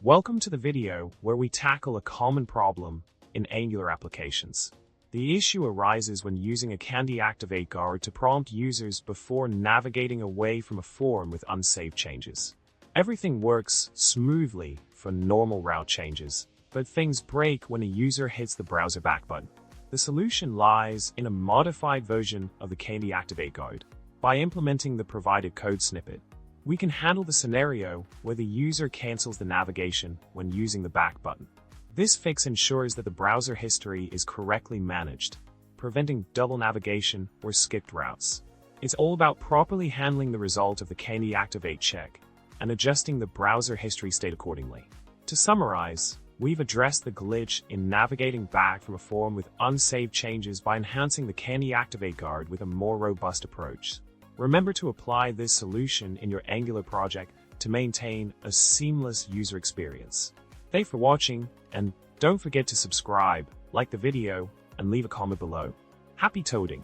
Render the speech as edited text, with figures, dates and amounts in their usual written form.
Welcome to the video where we tackle a common problem in Angular applications. The issue arises when using a CanDeactivate guard to prompt users before navigating away from a form with unsaved changes. Everything works smoothly for normal route changes, but things break when a user hits the browser back button. The solution lies in a modified version of the CanDeactivate guard. By implementing the provided code snippet, we can handle the scenario where the user cancels the navigation when using the back button. This fix ensures that the browser history is correctly managed, preventing double navigation or skipped routes. It's all about properly handling the result of the CanDeactivate check and adjusting the browser history state accordingly. To summarize, we've addressed the glitch in navigating back from a form with unsaved changes by enhancing the CanDeactivate guard with a more robust approach. Remember to apply this solution in your Angular project to maintain a seamless user experience. Thanks for watching, and don't forget to subscribe, like the video, and leave a comment below. Happy coding!